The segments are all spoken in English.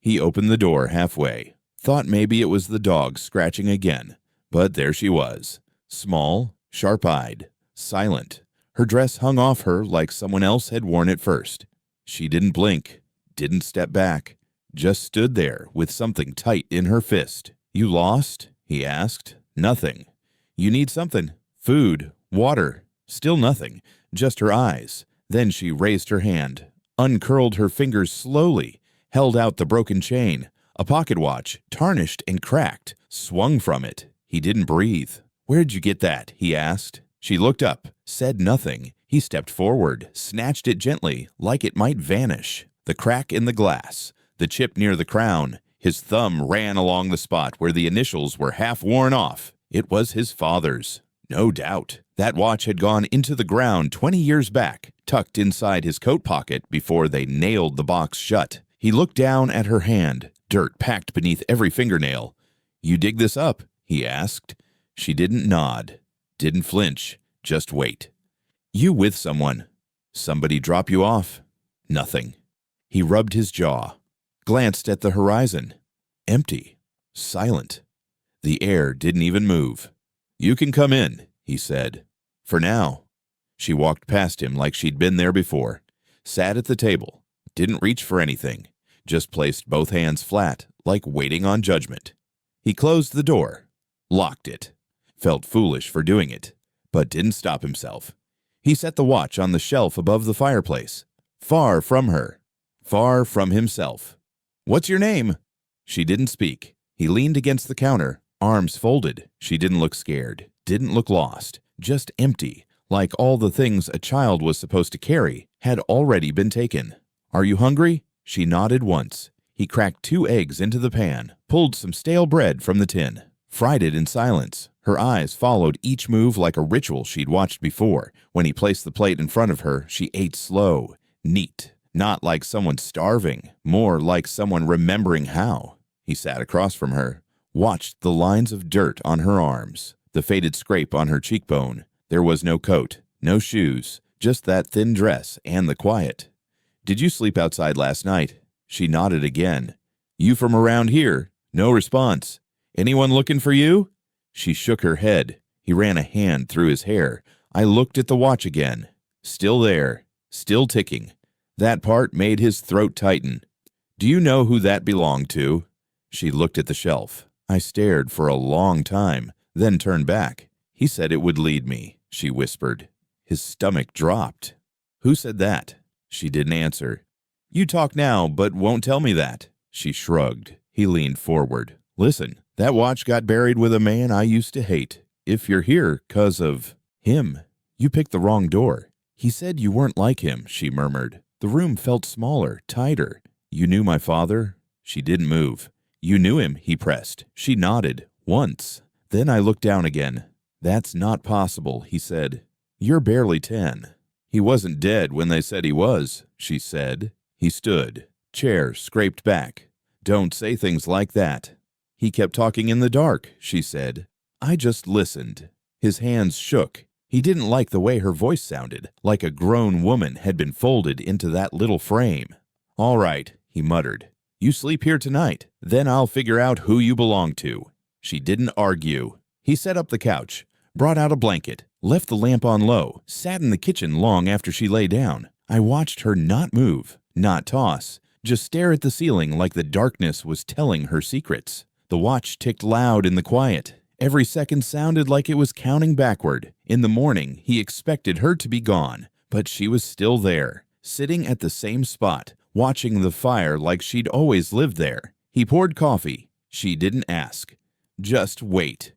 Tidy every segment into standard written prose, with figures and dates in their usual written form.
He opened the door halfway, thought maybe it was the dog scratching again, but there she was, small, sharp-eyed, silent. Her dress hung off her like someone else had worn it first. She didn't blink, didn't step back, just stood there with something tight in her fist. "You lost?" he asked. "Nothing." "You need something? Food, water?" Still nothing, just her eyes. Then she raised her hand, uncurled her fingers slowly, held out the broken chain. A pocket watch, tarnished and cracked, swung from it. He didn't breathe. "Where'd you get that?" he asked. She looked up, said nothing. He stepped forward, snatched it gently, like it might vanish. The crack in the glass, the chip near the crown. His thumb ran along the spot where the initials were half worn off. It was his father's. No doubt. That watch had gone into the ground 20 years back, tucked inside his coat pocket before they nailed the box shut. He looked down at her hand, dirt packed beneath every fingernail. "You dig this up?" he asked. She didn't nod, didn't flinch, just wait. "You with someone? Somebody drop you off?" Nothing. He rubbed his jaw, glanced at the horizon. Empty, silent. The air didn't even move. "You can come in," he said. "For now." She walked past him like she'd been there before, sat at the table, didn't reach for anything, just placed both hands flat, like waiting on judgment. He closed the door, locked it, felt foolish for doing it, but didn't stop himself. He set the watch on the shelf above the fireplace, far from her, far from himself. "What's your name?" She didn't speak. He leaned against the counter, arms folded. She didn't look scared, didn't look lost, just empty, like all the things a child was supposed to carry had already been taken. "Are you hungry?" She nodded once. He cracked 2 eggs into the pan, pulled some stale bread from the tin, fried it in silence. Her eyes followed each move like a ritual she'd watched before. When he placed the plate in front of her, she ate slow, neat, not like someone starving, more like someone remembering how. He sat across from her, watched the lines of dirt on her arms, the faded scrape on her cheekbone. There was no coat, no shoes, just that thin dress and the quiet. "Did you sleep outside last night?" She nodded again. "You from around here?" No response. "Anyone looking for you?" She shook her head. He ran a hand through his hair. I looked at the watch again. Still there, still ticking. That part made his throat tighten. "Do you know who that belonged to?" She looked at the shelf. I stared for a long time, then turned back. "He said it would lead me," she whispered. His stomach dropped. "Who said that?" She didn't answer. "You talk now, but won't tell me that." She shrugged. He leaned forward. "Listen, that watch got buried with a man I used to hate. If you're here 'cause of him, you picked the wrong door." "He said you weren't like him," she murmured. The room felt smaller, tighter. "You knew my father?" She didn't move. "You knew him," he pressed. She nodded. "Once." Then I looked down again. "That's not possible," he said. "You're barely 10. "He wasn't dead when they said he was," she said. He stood, chair scraped back. "Don't say things like that." "He kept talking in the dark," she said. I just listened. His hands shook. He didn't like the way her voice sounded, like a grown woman had been folded into that little frame. "All right," he muttered. "You sleep here tonight. Then I'll figure out who you belong to." She didn't argue. He set up the couch, brought out a blanket, left the lamp on low, sat in the kitchen long after she lay down. I watched her not move, not toss, just stare at the ceiling like the darkness was telling her secrets. The watch ticked loud in the quiet. Every second sounded like it was counting backward. In the morning, he expected her to be gone, but she was still there, sitting at the same spot, watching the fire like she'd always lived there. He poured coffee. She didn't ask. Just wait.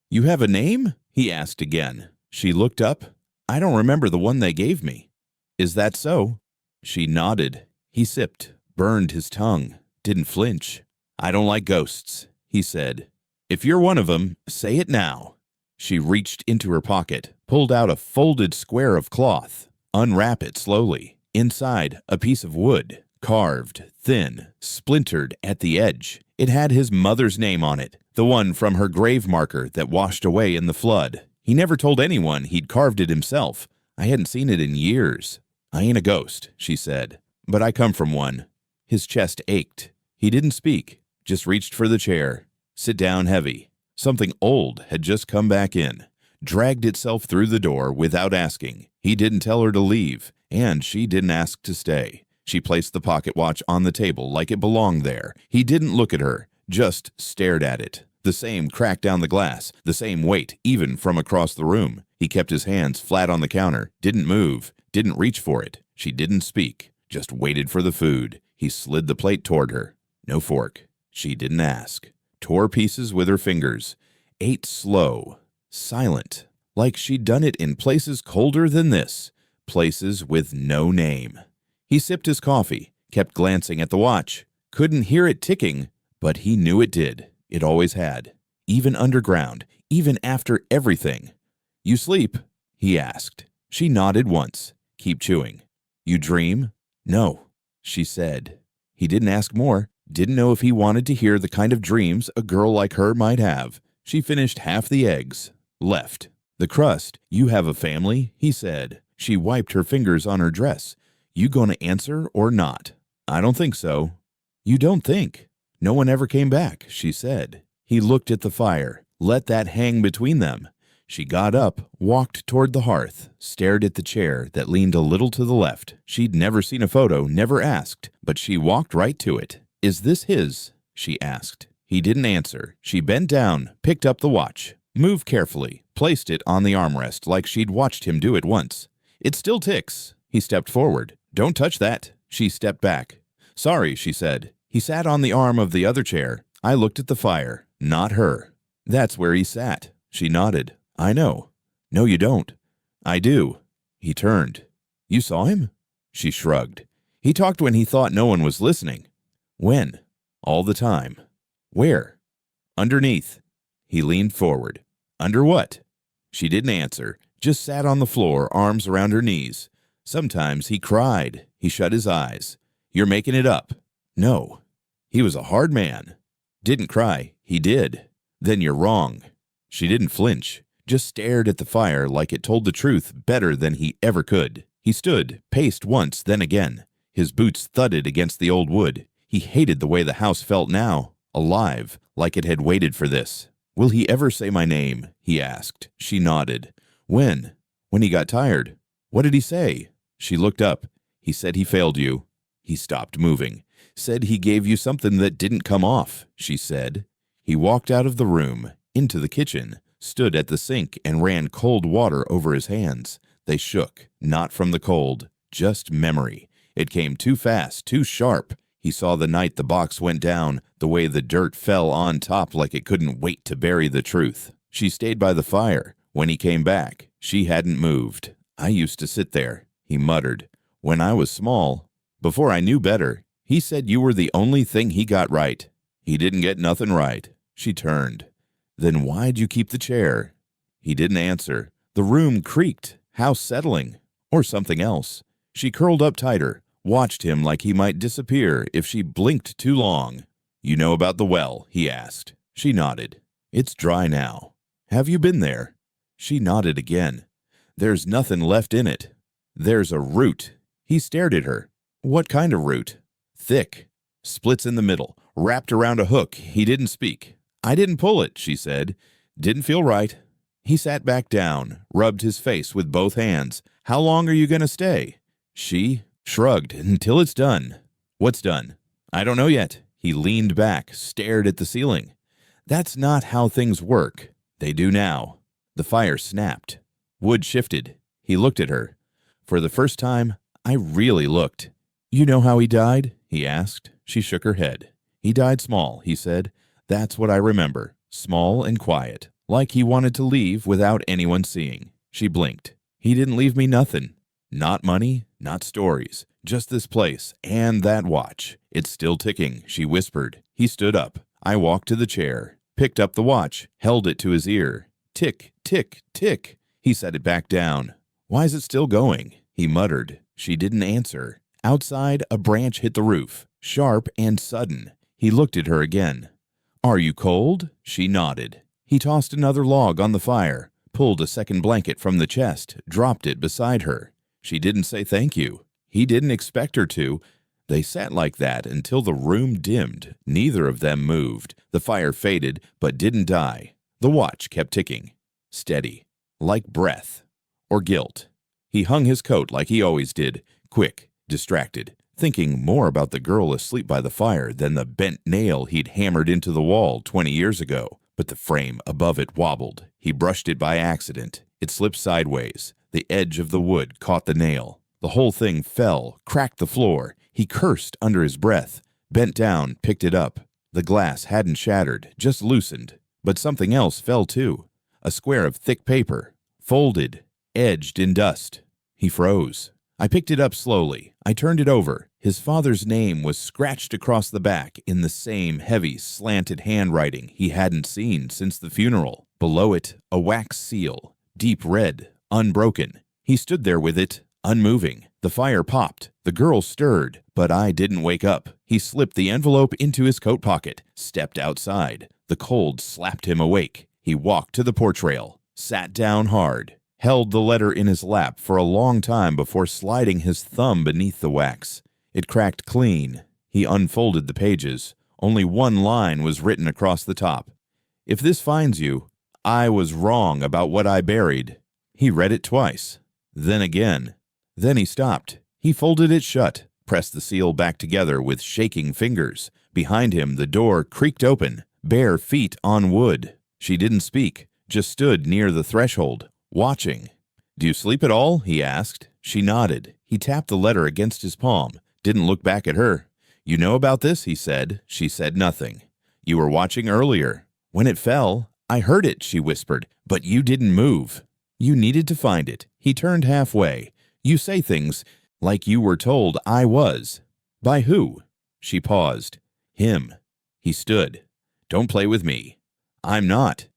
"You have a name?" he asked again. She looked up. "I don't remember the one they gave me." "Is that so?" She nodded. He sipped, burned his tongue, didn't flinch. "I don't like ghosts," he said. "If you're one of them, say it now." She reached into her pocket, pulled out a folded square of cloth. "Unwrap it slowly." Inside, a piece of wood, carved, thin, splintered at the edge. It had his mother's name on it, the one from her grave marker that washed away in the flood. He never told anyone he'd carved it himself. I hadn't seen it in years. "I ain't a ghost," she said, "but I come from one." His chest ached. He didn't speak, just reached for the chair. Sit down heavy. Something old had just come back in, dragged itself through the door without asking. He didn't tell her to leave, and she didn't ask to stay. She placed the pocket watch on the table like it belonged there. He didn't look at her, just stared at it. The same crack down the glass, the same weight, even from across the room. He kept his hands flat on the counter, didn't move, didn't reach for it. She didn't speak, just waited for the food. He slid the plate toward her. No fork. She didn't ask. Tore pieces with her fingers. Ate slow, silent, like she'd done it in places colder than this, places with no name. He sipped his coffee, kept glancing at the watch. Couldn't hear it ticking, but he knew it did. It always had. Even underground, even after everything. You sleep? He asked. She nodded once. Keep chewing. You dream? No, she said. He didn't ask more. Didn't know if he wanted to hear the kind of dreams a girl like her might have. She finished half the eggs. Left. The crust. You have a family? He said. She wiped her fingers on her dress. You gonna answer or not? I don't think so. You don't think? No one ever came back, she said. He looked at the fire, let that hang between them. She got up, walked toward the hearth, stared at the chair that leaned a little to the left. She'd never seen a photo, never asked, but she walked right to it. Is this his? She asked. He didn't answer. She bent down, picked up the watch, moved carefully, placed it on the armrest like she'd watched him do it once. It still ticks. He stepped forward. Don't touch that. She stepped back. Sorry, she said. He sat on the arm of the other chair. I looked at the fire, not her. That's where he sat. She nodded. I know. No, you don't. I do. He turned. You saw him? She shrugged. He talked when he thought no one was listening. When? All the time. Where? Underneath. He leaned forward. Under what? She didn't answer, just sat on the floor, arms around her knees. Sometimes he cried. He shut his eyes. You're making it up. No. He was a hard man. Didn't cry. He did. Then you're wrong. She didn't flinch, just stared at the fire like it told the truth better than he ever could. He stood, paced once, then again. His boots thudded against the old wood. He hated the way the house felt now, alive, like it had waited for this. Will he ever say my name? He asked. She nodded. When? When he got tired. What did he say? She looked up. He said he failed you. He stopped moving. Said he gave you something that didn't come off, she said. He walked out of the room, into the kitchen, stood at the sink and ran cold water over his hands. They shook, not from the cold, just memory. It came too fast, too sharp. He saw the night the box went down, the way the dirt fell on top like it couldn't wait to bury the truth. She stayed by the fire. When he came back, she hadn't moved. I used to sit there, he muttered. When I was small, before I knew better, he said you were the only thing he got right. He didn't get nothing right. She turned. Then why'd you keep the chair? He didn't answer. The room creaked. How settling. Or something else. She curled up tighter, watched him like he might disappear if she blinked too long. You know about the well? He asked. She nodded. It's dry now. Have you been there? She nodded again. There's nothing left in it. There's a root. He stared at her. What kind of root? Thick. Splits in the middle. Wrapped around a hook. He didn't speak. I didn't pull it, she said. Didn't feel right. He sat back down, rubbed his face with both hands. How long are you going to stay? She shrugged. Until it's done. What's done? I don't know yet. He leaned back, stared at the ceiling. That's not how things work. They do now. The fire snapped. Wood shifted. He looked at her. For the first time, I really looked. You know how he died? He asked. She shook her head. He died small, he said. That's what I remember. Small and quiet. Like he wanted to leave without anyone seeing. She blinked. He didn't leave me nothing. Not money, not stories. Just this place and that watch. It's still ticking, she whispered. He stood up. I walked to the chair, picked up the watch, held it to his ear. Tick, tick, tick. He set it back down. Why is it still going? He muttered. She didn't answer. Outside, a branch hit the roof, sharp and sudden. He looked at her again. Are you cold? She nodded. He tossed another log on the fire, pulled a second blanket from the chest, dropped it beside her. She didn't say thank you. He didn't expect her to. They sat like that until the room dimmed. Neither of them moved. The fire faded, but didn't die. The watch kept ticking. Steady. Like breath. Or guilt. He hung his coat like he always did. Quick. Distracted. Thinking more about the girl asleep by the fire than the bent nail he'd hammered into the wall 20 years ago. But the frame above it wobbled. He brushed it by accident. It slipped sideways. The edge of the wood caught the nail. The whole thing fell, cracked the floor. He cursed under his breath, bent down, picked it up. The glass hadn't shattered, just loosened. But something else fell too. A square of thick paper, folded, edged in dust. He froze. I picked it up slowly. I turned it over. His father's name was scratched across the back in the same heavy, slanted handwriting he hadn't seen since the funeral. Below it, a wax seal, deep red, unbroken. He stood there with it, unmoving. The fire popped. The girl stirred, but I didn't wake up. He slipped the envelope into his coat pocket, stepped outside. The cold slapped him awake. He walked to the porch rail, sat down hard, held the letter in his lap for a long time before sliding his thumb beneath the wax. It cracked clean. He unfolded the pages. Only one line was written across the top. "If this finds you, I was wrong about what I buried." He read it twice. Then again. Then he stopped. He folded it shut, pressed the seal back together with shaking fingers. Behind him, the door creaked open, bare feet on wood. She didn't speak, just stood near the threshold, watching. "Do you sleep at all?" he asked. She nodded. He tapped the letter against his palm, didn't look back at her. "You know about this?" he said. She said nothing. "You were watching earlier. When it fell, I heard it," she whispered, "but you didn't move. You needed to find it." He turned halfway. "You say things like you were told I was." "By who?" She paused. "Him." He stood. "Don't play with me." "I'm not."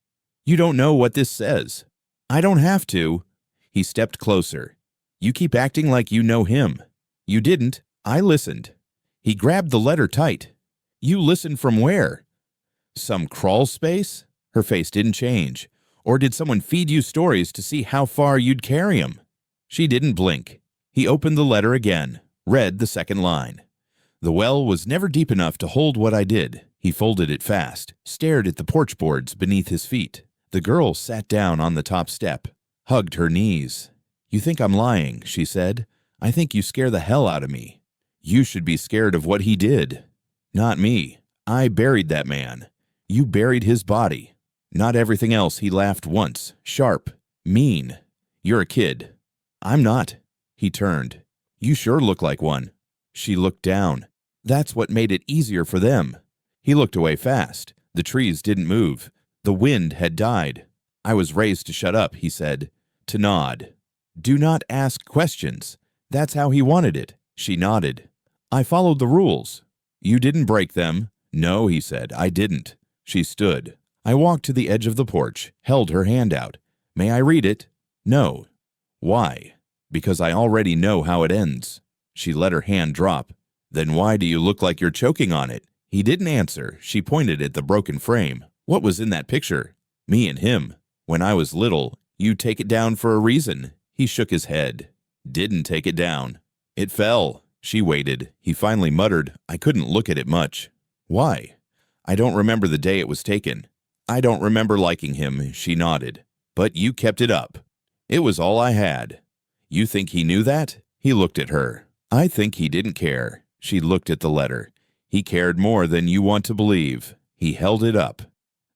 "You don't know what this says." "I don't have to." He stepped closer. "You keep acting like you know him." "You didn't. I listened." He grabbed the letter tight. "You listened from where?" "Some crawl space?" Her face didn't change. "Or did someone feed you stories to see how far you'd carry 'em?" She didn't blink. He opened the letter again, read the second line. "The well was never deep enough to hold what I did." He folded it fast, stared at the porch boards beneath his feet. The girl sat down on the top step, hugged her knees. "You think I'm lying," she said. "I think you scare the hell out of me. You should be scared of what he did." "Not me. I buried that man. You buried his body." "Not everything else," he laughed once, sharp, mean. "You're a kid." "I'm not." He turned. "You sure look like one." She looked down. "That's what made it easier for them." He looked away fast. The trees didn't move. The wind had died. "I was raised to shut up," he said, to nod. "Do not ask questions." That's how he wanted it. She nodded. "I followed the rules." "You didn't break them." "No," he said, "I didn't." She stood. I walked to the edge of the porch, held her hand out. "May I read it?" "No." "Why?" "Because I already know how it ends." She let her hand drop. "Then why do you look like you're choking on it?" He didn't answer. She pointed at the broken frame. "What was in that picture?" "Me and him. When I was little, you take it down for a reason." He shook his head. "Didn't take it down. It fell." She waited. He finally muttered, "I couldn't look at it much." "Why?" "I don't remember the day it was taken." "I don't remember liking him." She nodded. "But you kept it up." "It was all I had." "You think he knew that?" He looked at her. "I think he didn't care." She looked at the letter. "He cared more than you want to believe." He held it up.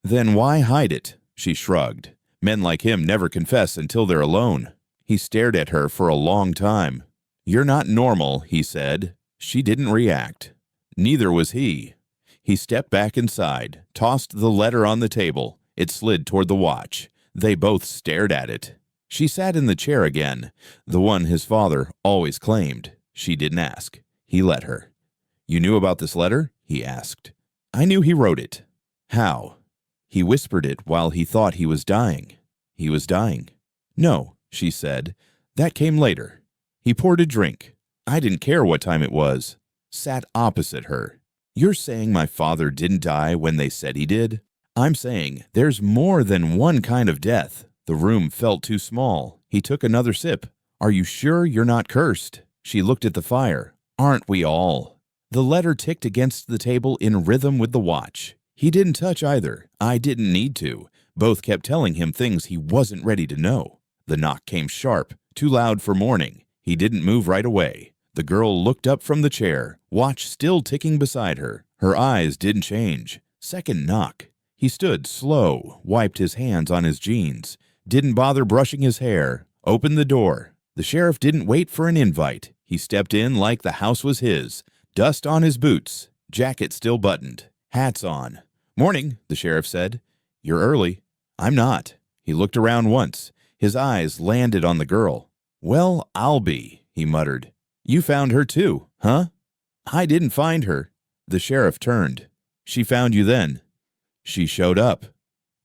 "Then why hide it?" She shrugged. "Men like him never confess until they're alone." He stared at her for a long time. "You're not normal," he said. She didn't react. Neither was he. He stepped back inside, tossed the letter on the table. It slid toward the watch. They both stared at it. She sat in the chair again, the one his father always claimed. She didn't ask. He let her. "You knew about this letter?" he asked. "I knew he wrote it." "How?" "He whispered it while he thought he was dying." "He was dying?" "No," she said. "That came later." He poured a drink. I didn't care what time it was. Sat opposite her. "You're saying my father didn't die when they said he did?" "I'm saying there's more than one kind of death." The room felt too small. He took another sip. "Are you sure you're not cursed?" She looked at the fire. "Aren't we all?" The letter ticked against the table in rhythm with the watch. He didn't touch either. I didn't need to. Both kept telling him things he wasn't ready to know. The knock came sharp, too loud for morning. He didn't move right away. The girl looked up from the chair, watch still ticking beside her. Her eyes didn't change. Second knock. He stood slow, wiped his hands on his jeans, didn't bother brushing his hair, opened the door. The sheriff didn't wait for an invite. He stepped in like the house was his, dust on his boots, jacket still buttoned, hats on. "Morning," the sheriff said. "You're early." "I'm not." He looked around once. His eyes landed on the girl. "Well, I'll be," he muttered. "You found her too, huh?" "I didn't find her." The sheriff turned. "She found you then." "She showed up.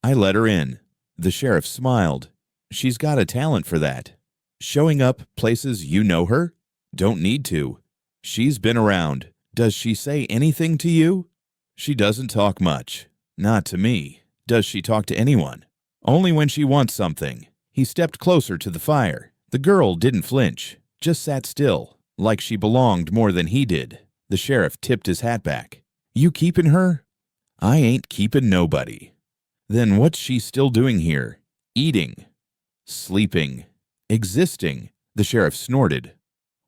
I let her in." The sheriff smiled. "She's got a talent for that. Showing up places you know her? Don't need to. She's been around. Does she say anything to you?" "She doesn't talk much. Not to me." "Does she talk to anyone?" "Only when she wants something." He stepped closer to the fire. The girl didn't flinch, just sat still, like she belonged more than he did. The sheriff tipped his hat back. "You keepin' her?" "I ain't keepin' nobody." "Then what's she still doing here?" "Eating." "Sleeping." "Existing." The sheriff snorted.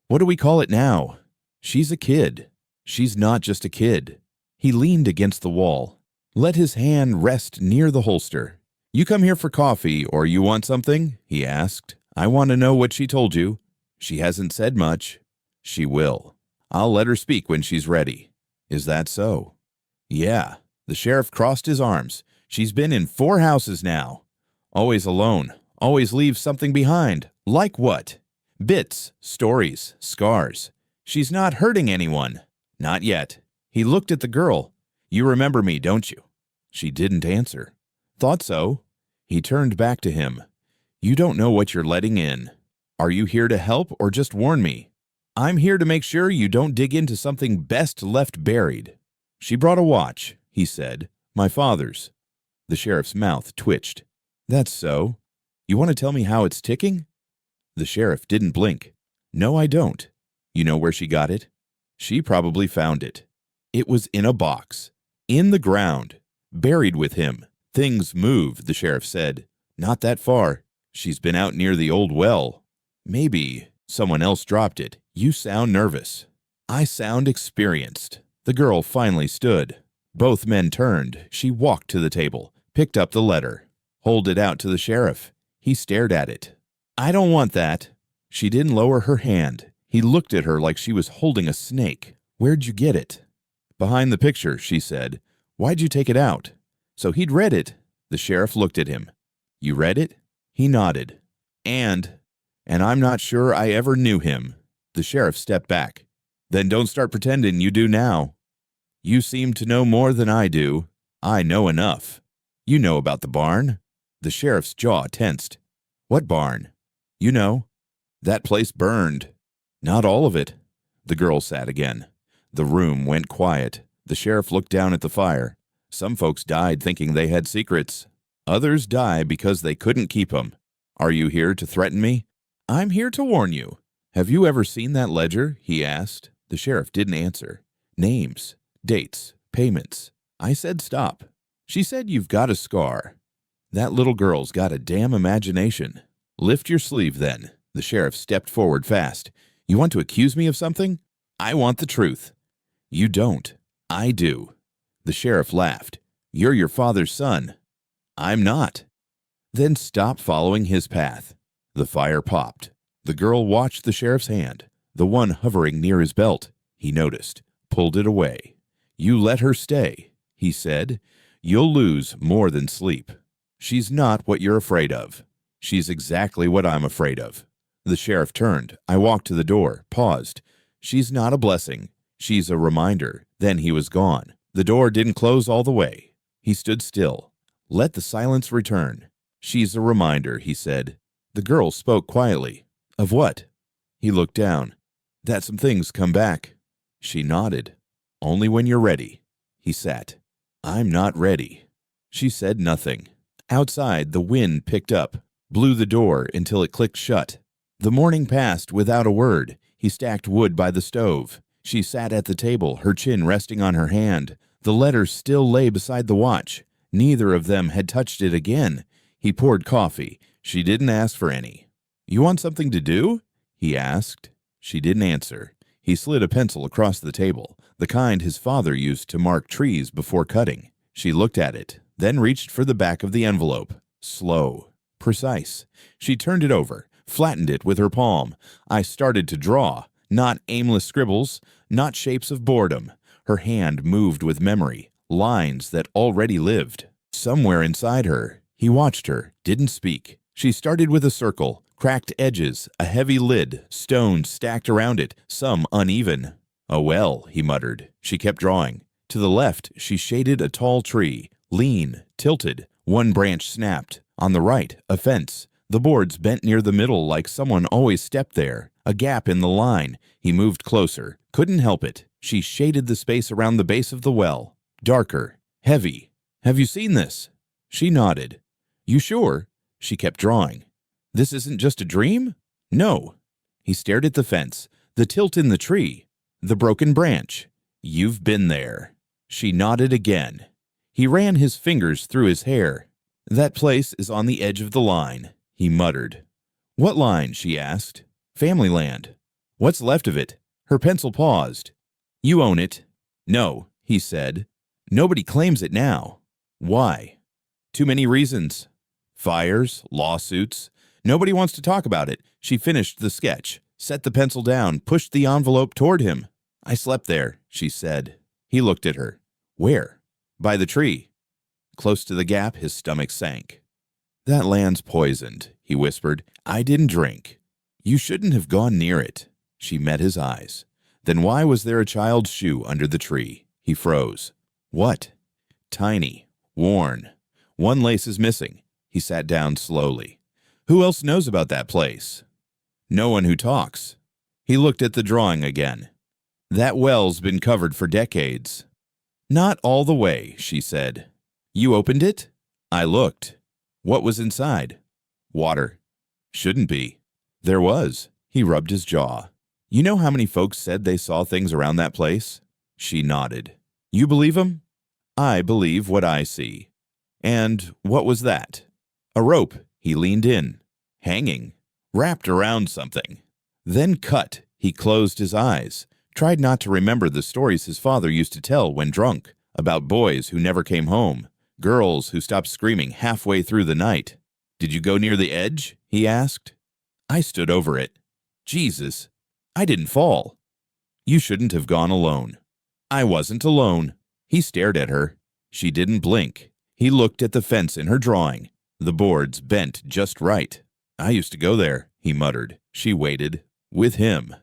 "What do we call it now?" "She's a kid." "She's not just a kid." He leaned against the wall, let his hand rest near the holster. "You come here for coffee or you want something?" he asked. "I want to know what she told you." "She hasn't said much." "She will. I'll let her speak when she's ready." "Is that so?" "Yeah." The sheriff crossed his arms. "She's been in 4 houses now. Always alone. Always leaves something behind. Like what?" "Bits, stories, scars. She's not hurting anyone." "Not yet." He looked at the girl. "You remember me, don't you?" She didn't answer. "Thought so." He turned back to him. "You don't know what you're letting in. Are you here to help or just warn me?" "I'm here to make sure you don't dig into something best left buried." "She brought a watch," he said. "My father's." The sheriff's mouth twitched. "That's so. You want to tell me how it's ticking?" The sheriff didn't blink. "No, I don't." "You know where she got it?" "She probably found it." "It was in a box. In the ground. Buried with him." "Things move," the sheriff said. "Not that far. She's been out near the old well." "Maybe someone else dropped it. You sound nervous." "I sound experienced." The girl finally stood. Both men turned. She walked to the table, picked up the letter, hold it out to the sheriff. He stared at it. "I don't want that." She didn't lower her hand. He looked at her like she was holding a snake. "Where'd you get it?" "Behind the picture," she said. "Why'd you take it out?" So he'd read it. The sheriff looked at him. "You read it?" He nodded. And I'm not sure I ever knew him." The sheriff stepped back. "Then don't start pretending you do now." "You seem to know more than I do." "I know enough." "You know about the barn?" The sheriff's jaw tensed. "What barn?" "You know. That place burned." "Not all of it." The girl sat again. The room went quiet. The sheriff looked down at the fire. "Some folks died thinking they had secrets. Others die because they couldn't keep 'em. Are you here to threaten me?" "I'm here to warn you." "Have you ever seen that ledger?" he asked. The sheriff didn't answer. "Names, dates, payments." "I said stop." "She said you've got a scar." "That little girl's got a damn imagination." "Lift your sleeve, then." The sheriff stepped forward fast. "You want to accuse me of something?" "I want the truth." "You don't." "I do." The sheriff laughed. "You're your father's son." "I'm not." "Then stop following his path." The fire popped. The girl watched the sheriff's hand, the one hovering near his belt. He noticed, pulled it away. "You let her stay," he said. "You'll lose more than sleep. She's not what you're afraid of." "She's exactly what I'm afraid of." The sheriff turned. I walked to the door, paused. "She's not a blessing. She's a reminder." Then he was gone. The door didn't close all the way. He stood still. Let the silence return. "She's a reminder," he said. The girl spoke quietly. "Of what?" He looked down. "That some things come back." She nodded. "Only when you're ready." He sat. "I'm not ready." She said nothing. Outside, the wind picked up, blew the door until it clicked shut. The morning passed without a word. He stacked wood by the stove. She sat at the table, her chin resting on her hand. The letters still lay beside the watch. Neither of them had touched it again. He poured coffee. She didn't ask for any. "You want something to do?" he asked. She didn't answer. He slid a pencil across the table, the kind his father used to mark trees before cutting. She looked at it, then reached for the back of the envelope. Slow, precise. She turned it over, flattened it with her palm. I started to draw. Not aimless scribbles, not shapes of boredom. Her hand moved with memory, lines that already lived. Somewhere inside her, he watched her, didn't speak. She started with a circle, cracked edges, a heavy lid, stones stacked around it, some uneven. "Oh well," he muttered. She kept drawing. To the left, she shaded a tall tree, lean, tilted. One branch snapped. On the right, a fence. The boards bent near the middle like someone always stepped there. A gap in the line. He moved closer. Couldn't help it. She shaded the space around the base of the well. Darker. Heavy. "Have you seen this?" She nodded. "You sure?" She kept drawing. "This isn't just a dream?" "No." He stared at the fence, the tilt in the tree, the broken branch. "You've been there." She nodded again. He ran his fingers through his hair. "That place is on the edge of the line," he muttered. "What line?" she asked. "Family land." "What's left of it?" Her pencil paused. "You own it." "No," he said. "Nobody claims it now." "Why?" "Too many reasons. Fires, lawsuits. Nobody wants to talk about it." She finished the sketch, set the pencil down, pushed the envelope toward him. "I slept there," she said. He looked at her. "Where?" "By the tree." Close to the gap, his stomach sank. "That land's poisoned," he whispered. "I didn't drink." "You shouldn't have gone near it." She met his eyes. "Then why was there a child's shoe under the tree?" He froze. "What?" "Tiny. Worn. One lace is missing." He sat down slowly. "Who else knows about that place?" "No one who talks." He looked at the drawing again. "That well's been covered for decades." "Not all the way," she said. "You opened it?" I looked. "What was inside?" "Water." "Shouldn't be." "There was." He rubbed his jaw. "You know how many folks said they saw things around that place?" She nodded. "You believe 'em?" "I believe what I see." "And what was that?" "A rope." He leaned in. "Hanging. Wrapped around something." Then cut. He closed his eyes. Tried not to remember the stories his father used to tell when drunk, about boys who never came home, girls who stopped screaming halfway through the night. "Did you go near the edge?" he asked. I stood over it. "Jesus, I didn't fall." "You shouldn't have gone alone." "I wasn't alone." He stared at her. She didn't blink. He looked at the fence in her drawing. The boards bent just right. "I used to go there," he muttered. She waited. "With him.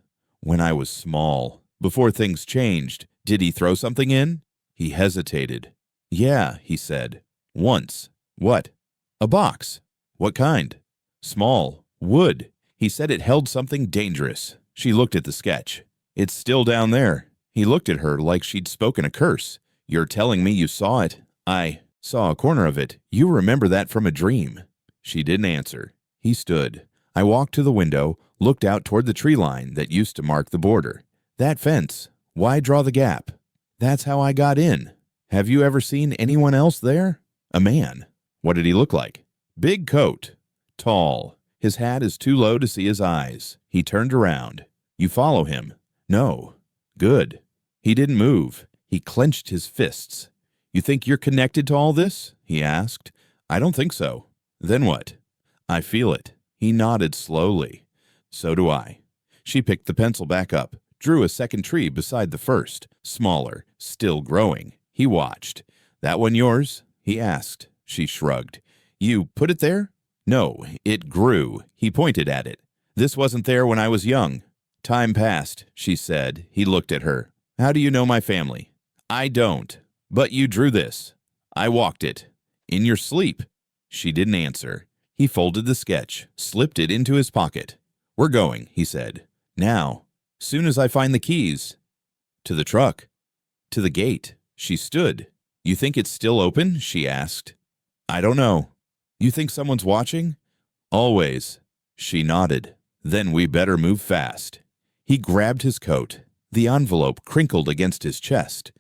When I was small. Before things changed. Did he throw something in?" He hesitated. "Yeah," he said. "Once." "What?" "A box." "What kind?" "Small. Wood. He said it held something dangerous." She looked at the sketch. "It's still down there." He looked at her like she'd spoken a curse. "You're telling me you saw it?" "I saw a corner of it. You remember that from a dream." She didn't answer. He stood. I walked to the window, looked out toward the tree line that used to mark the border. "That fence. Why draw the gap?" "That's how I got in." "Have you ever seen anyone else there?" "A man." "What did he look like?" "Big coat. Tall. His hat is too low to see his eyes." He turned around. "You follow him?" "No." "Good." He didn't move. He clenched his fists. "You think you're connected to all this?" he asked. "I don't think so." "Then what?" "I feel it." He nodded slowly. "So do I." She picked the pencil back up, drew a second tree beside the first, smaller, still growing. He watched. "That one yours?" he asked. She shrugged. "You put it there?" "No, it grew." He pointed at it. "This wasn't there when I was young." "Time passed," she said. He looked at her. "How do you know my family?" "I don't." "But you drew this." "I walked it." "In your sleep." She didn't answer. He folded the sketch, slipped it into his pocket. "We're going," he said. "Now." "Soon as I find the keys." "To the truck." "To the gate." She stood. "You think it's still open?" she asked. "I don't know." "You think someone's watching?" "Always." She nodded. "Then we better move fast." He grabbed his coat. The envelope crinkled against his chest.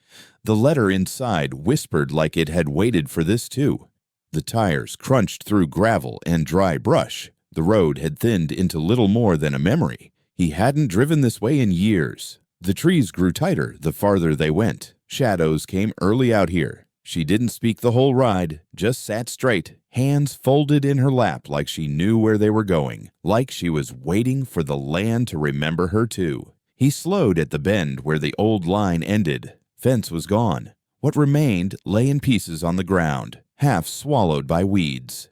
The letter inside whispered like it had waited for this too. The tires crunched through gravel and dry brush. The road had thinned into little more than a memory. He hadn't driven this way in years. The trees grew tighter the farther they went. Shadows came early out here. She didn't speak the whole ride, just sat straight, hands folded in her lap like she knew where they were going, like she was waiting for the land to remember her too. He slowed at the bend where the old line ended. Fence was gone. What remained lay in pieces on the ground, half swallowed by weeds.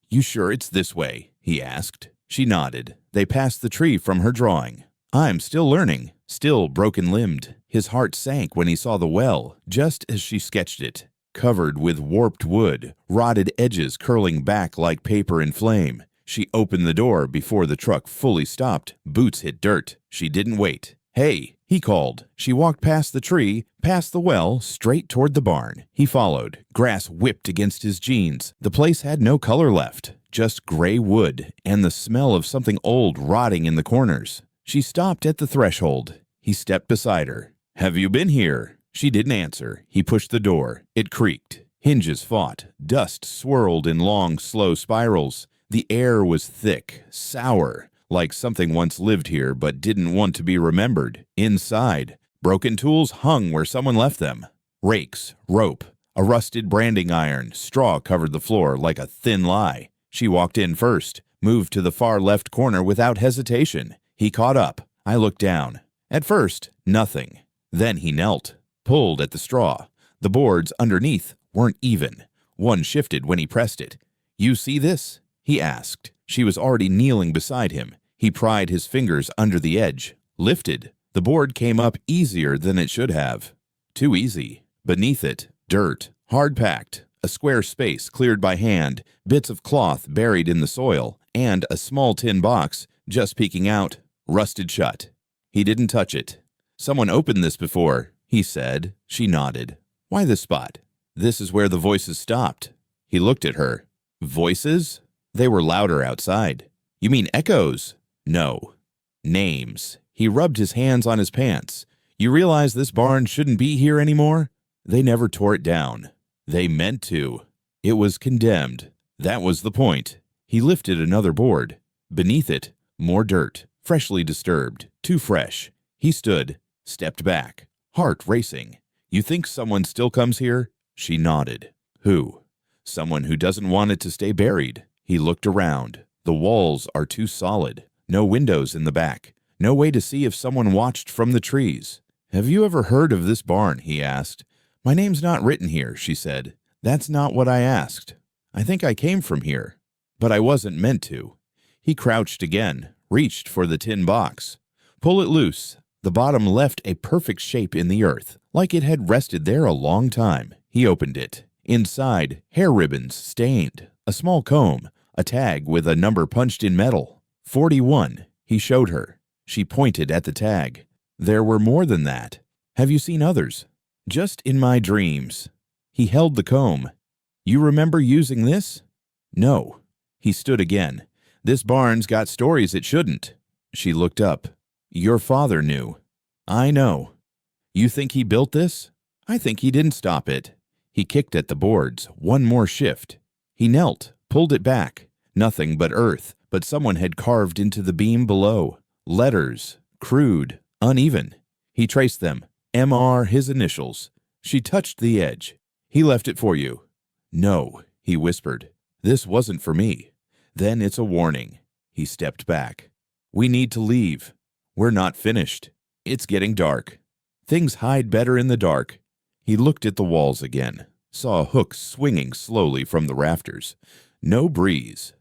"You sure it's this way?" he asked. She nodded. They passed the tree from her drawing. "I'm still learning, still broken-limbed." His heart sank when he saw the well, just as she sketched it, covered with warped wood, rotted edges curling back like paper in flame. She opened the door before the truck fully stopped. Boots hit dirt. She didn't wait. "Hey," he called. She walked past the tree, past the well, straight toward the barn. He followed. Grass whipped against his jeans. The place had no color left, just gray wood and the smell of something old rotting in the corners. She stopped at the threshold. He stepped beside her. "Have you been here?" She didn't answer. He pushed the door. It creaked. Hinges fought. Dust swirled in long, slow spirals. The air was thick, sour, like something once lived here but didn't want to be remembered. Inside, broken tools hung where someone left them. Rakes, rope, a rusted branding iron, straw covered the floor like a thin lie. She walked in first, moved to the far left corner without hesitation. He caught up. I looked down. At first, nothing. Then he knelt, pulled at the straw. The boards underneath weren't even. One shifted when he pressed it. "You see this?" he asked. She was already kneeling beside him. He pried his fingers under the edge, lifted. The board came up easier than it should have. Too easy. Beneath it, dirt, hard-packed, a square space cleared by hand, bits of cloth buried in the soil, and a small tin box just peeking out, rusted shut. He didn't touch it. "Someone opened this before," he said. She nodded. "Why this spot?" "This is where the voices stopped." He looked at her. "Voices?" They were louder outside. "You mean echoes?" "No. Names." He rubbed his hands on his pants. "You realize this barn shouldn't be here anymore?" "They never tore it down." "They meant to." "It was condemned." That was the point. He lifted another board. Beneath it, more dirt, freshly disturbed, too fresh. He stood, stepped back, heart racing. "You think someone still comes here?" She nodded. "Who?" "Someone who doesn't want it to stay buried." He looked around. The walls are too solid. No windows in the back. No way to see if someone watched from the trees. "Have you ever heard of this barn?" he asked. "My name's not written here," she said. "That's not what I asked. I think I came from here, but I wasn't meant to." He crouched again, reached for the tin box. "Pull it loose." The bottom left a perfect shape in the earth, like it had rested there a long time. He opened it. Inside, hair ribbons stained, a small comb, a tag with a number punched in metal. 41, he showed her. She pointed at the tag. "There were more than that. Have you seen others?" "Just in my dreams." He held the comb. "You remember using this?" "No." He stood again. "This barn's got stories it shouldn't." She looked up. "Your father knew." "I know." "You think he built this?" "I think he didn't stop it." He kicked at the boards. One more shift. He knelt, pulled it back. Nothing but earth, but someone had carved into the beam below. Letters, crude, uneven. He traced them. M.R. his initials. She touched the edge. "He left it for you." "No," he whispered. "This wasn't for me." "Then it's a warning." He stepped back. "We need to leave. We're not finished. It's getting dark. Things hide better in the dark." He looked at the walls again, saw a hook swinging slowly from the rafters. No breeze.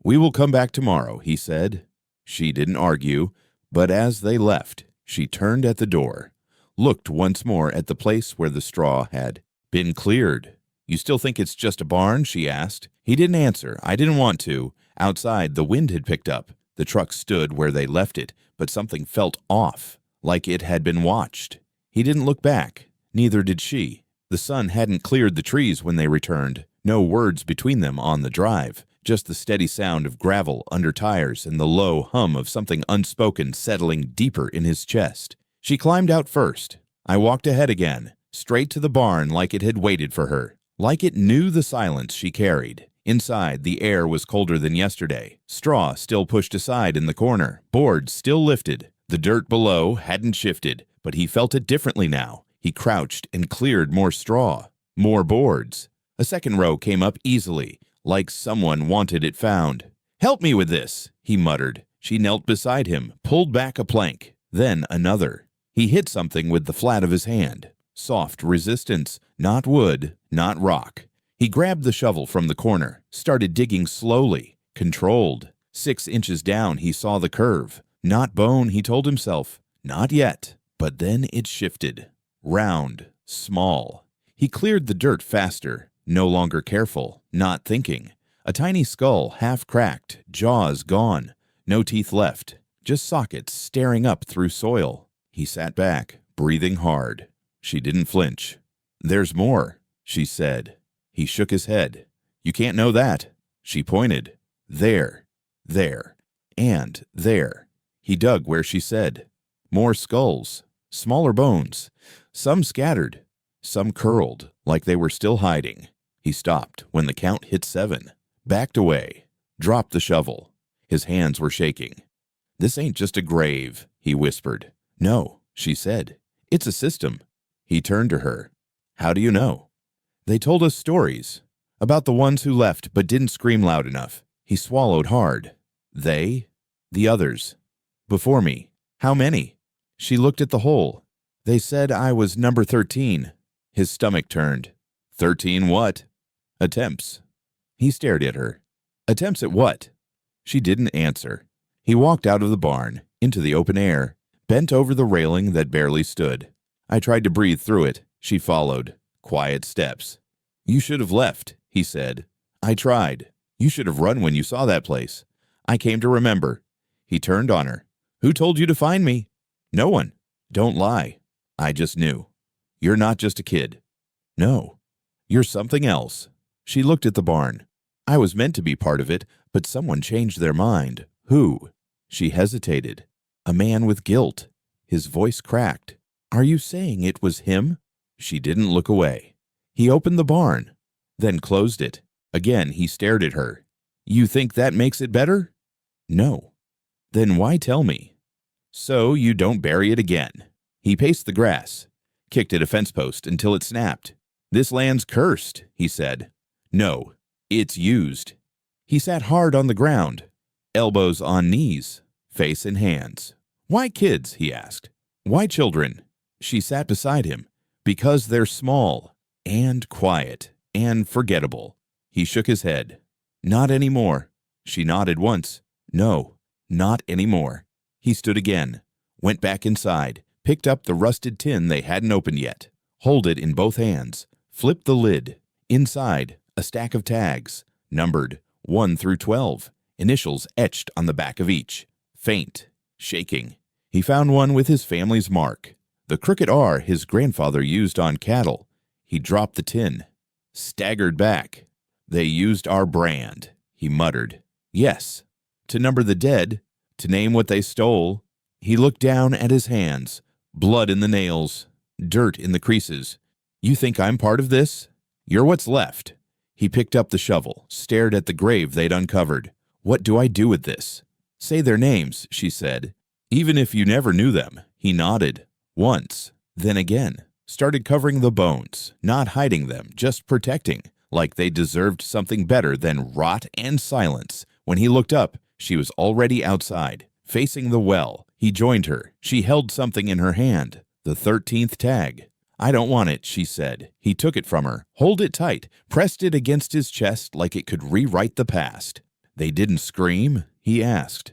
"We will come back tomorrow," he said. She didn't argue, but as they left, she turned at the door, looked once more at the place where the straw had been cleared. "You still think it's just a barn?" she asked. He didn't answer. "I didn't want to." Outside, the wind had picked up. The truck stood where they left it, but something felt off, like it had been watched. He didn't look back. Neither did she. The sun hadn't cleared the trees when they returned. No words between them on the drive. Just the steady sound of gravel under tires and the low hum of something unspoken settling deeper in his chest. She climbed out first. I walked ahead again, straight to the barn like it had waited for her, like it knew the silence she carried. Inside, the air was colder than yesterday. Straw still pushed aside in the corner, boards still lifted. The dirt below hadn't shifted, but he felt it differently now. He crouched and cleared more straw, more boards. A second row came up easily, like someone wanted it found. "Help me with this," he muttered. She knelt beside him, pulled back a plank, then another. He hit something with the flat of his hand. Soft resistance, not wood, not rock. He grabbed the shovel from the corner, started digging slowly, controlled. 6 inches down, he saw the curve. Not bone, he told himself. Not yet. But then it shifted. Round, small. He cleared the dirt faster, no longer careful, not thinking. A tiny skull, half cracked, jaws gone. No teeth left, just sockets staring up through soil. He sat back, breathing hard. She didn't flinch. "There's more," she said. He shook his head. "You can't know that." She pointed. "There, there, and there." He dug where she said. More skulls, smaller bones, some scattered, some curled, like they were still hiding. He stopped when the count hit 7, backed away, dropped the shovel. His hands were shaking. "This ain't just a grave," he whispered. "No," she said. "It's a system." He turned to her. "How do you know?" "They told us stories about the ones who left but didn't scream loud enough." He swallowed hard. "They?" "The others. Before me." "How many?" She looked at the hole. "They said I was number 13. His stomach turned. "13 what?" "Attempts." He stared at her. "Attempts at what?" She didn't answer. He walked out of the barn, into the open air, bent over the railing that barely stood. I tried to breathe through it. She followed. Quiet steps. "You should have left," he said. "I tried. You should have run when you saw that place. I came to remember." He turned on her. "Who told you to find me?" "No one." "Don't lie." "I just knew." "You're not just a kid." "No. You're something else." She looked at the barn. "I was meant to be part of it, but someone changed their mind." "Who?" She hesitated. "A man with guilt." His voice cracked. "Are you saying it was him?" She didn't look away. He opened the barn, then closed it. Again he stared at her. "You think that makes it better?" "No." "Then why tell me?" "So you don't bury it again." He paced the grass, kicked at a fence post until it snapped. "This land's cursed," he said. "No, it's used." He sat hard on the ground, elbows on knees, face in hands. "Why kids?" he asked. "Why children?" She sat beside him. "Because they're small, and quiet, and forgettable." He shook his head. "Not anymore." She nodded once. "No, not anymore." He stood again, went back inside, picked up the rusted tin they hadn't opened yet, hold it in both hands, flipped the lid. Inside, a stack of tags, numbered 1 through 12, initials etched on the back of each. Faint, shaking. He found one with his family's mark, the crooked R his grandfather used on cattle. He dropped the tin, staggered back. "They used our brand," he muttered. "Yes, to number the dead, to name what they stole." He looked down at his hands, blood in the nails, dirt in the creases. "You think I'm part of this? You're what's left." He picked up the shovel, stared at the grave they'd uncovered. "What do I do with this?" "Say their names," she said. "Even if you never knew them." He nodded. Once, then again. Started covering the bones, not hiding them, just protecting, like they deserved something better than rot and silence. When he looked up, she was already outside, facing the well. He joined her. She held something in her hand, the 13th tag. "I don't want it," she said. He took it from her, held it tight, pressed it against his chest like it could rewrite the past. "They didn't scream?" he asked.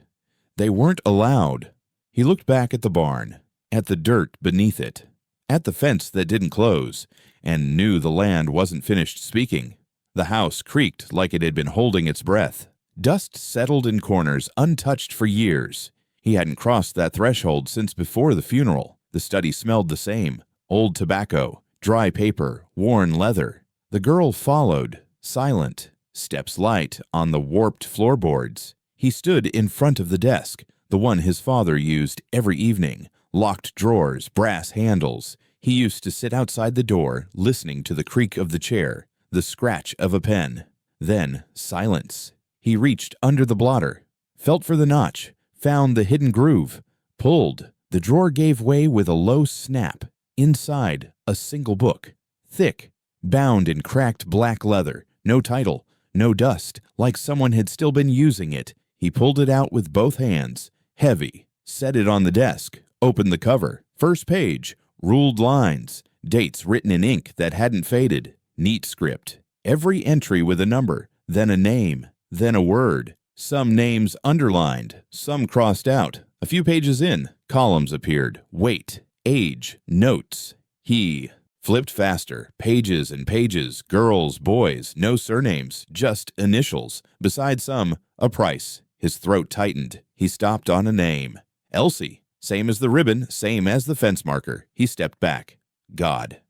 "They weren't allowed." He looked back at the barn, at the dirt beneath it, at the fence that didn't close, and knew the land wasn't finished speaking. The house creaked like it had been holding its breath. Dust settled in corners, untouched for years. He hadn't crossed that threshold since before the funeral. The study smelled the same. Old tobacco, dry paper, worn leather. The girl followed, silent, steps light on the warped floorboards. He stood in front of the desk, the one his father used every evening, locked drawers, brass handles. He used to sit outside the door, listening to the creak of the chair, the scratch of a pen. Then silence. He reached under the blotter, felt for the notch, found the hidden groove, pulled. The drawer gave way with a low snap. Inside, a single book, thick, bound in cracked black leather, no title, no dust, like someone had still been using it. He pulled it out with both hands, heavy, set it on the desk, opened the cover. First page, ruled lines, dates written in ink that hadn't faded, neat script. Every entry with a number, then a name, then a word. Some names underlined, some crossed out. A few pages in, columns appeared, weight, age, notes. He flipped faster, pages and pages, girls, boys, no surnames, just initials. Beside some, a price. His throat tightened. He stopped on a name. Elsie. Same as the ribbon, same as the fence marker. He stepped back. God.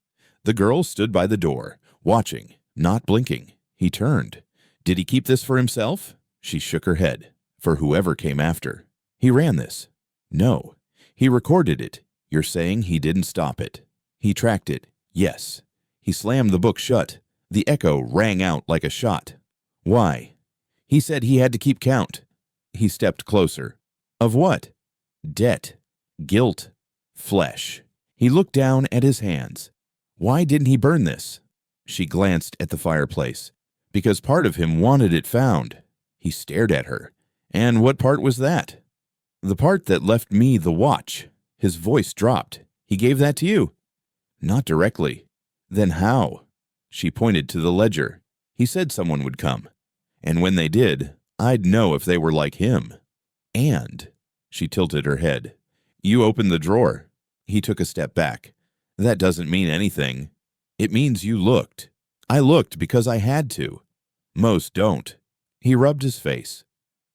The girl stood by the door, watching, not blinking. He turned. Did he keep this for himself? She shook her head. For whoever came after. He ran this. No. He recorded it. You're saying he didn't stop it. He tracked it. Yes. He slammed the book shut. The echo rang out like a shot. Why? He said he had to keep count. He stepped closer. Of what? Debt. Guilt. Flesh. He looked down at his hands. Why didn't he burn this? She glanced at the fireplace. Because part of him wanted it found. He stared at her. And what part was that? The part that left me the watch. His voice dropped. He gave that to you? Not directly. Then how? She pointed to the ledger. He said someone would come. And when they did, I'd know if they were like him. And, she tilted her head, you opened the drawer. He took a step back. That doesn't mean anything. It means you looked. I looked because I had to. Most don't. He rubbed his face.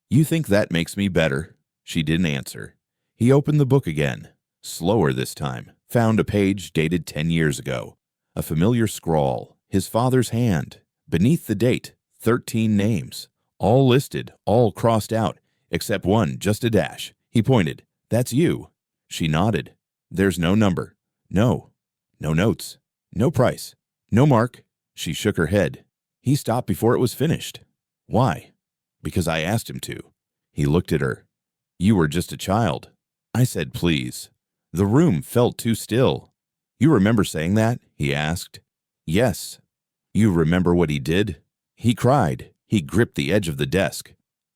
You think that makes me better? She didn't answer. He opened the book again, slower this time, found a page dated 10 years ago. A familiar scrawl, his father's hand. Beneath the date, 13 names. All listed, all crossed out, except one, just a dash. He pointed. That's you. She nodded. There's no number. No. No notes. No price. No mark. She shook her head. He stopped before it was finished. Why? Because I asked him to. He looked at her. You were just a child. I said please. The room felt too still. You remember saying that? He asked. Yes. You remember what he did? He cried. He gripped the edge of the desk.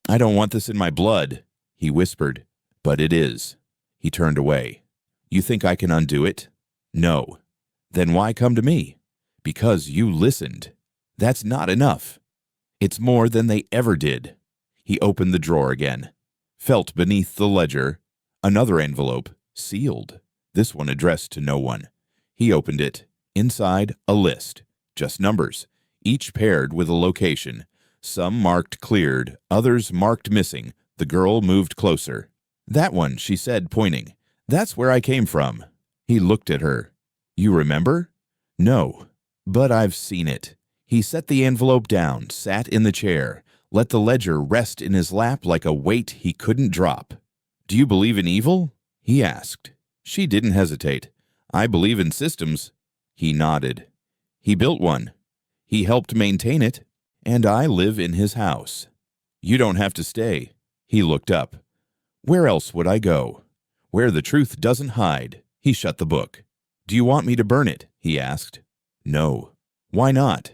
I don't want this in my blood, he whispered. But it is. He turned away. You think I can undo it? No. Then why come to me? Because you listened. That's not enough. It's more than they ever did. He opened the drawer again. Felt beneath the ledger. Another envelope, sealed. This one addressed to no one. He opened it. Inside, a list. Just numbers. Each paired with a location. Some marked cleared, others marked missing. The girl moved closer. That one, she said, pointing. That's where I came from. He looked at her. You remember? No, but I've seen it. He set the envelope down, sat in the chair, let the ledger rest in his lap like a weight he couldn't drop. Do you believe in evil? He asked. She didn't hesitate. I believe in systems. He nodded. He built one. He helped maintain it. And I live in his house. You don't have to stay. He looked up. Where else would I go? Where the truth doesn't hide. He shut the book. Do you want me to burn it? He asked. No. Why not?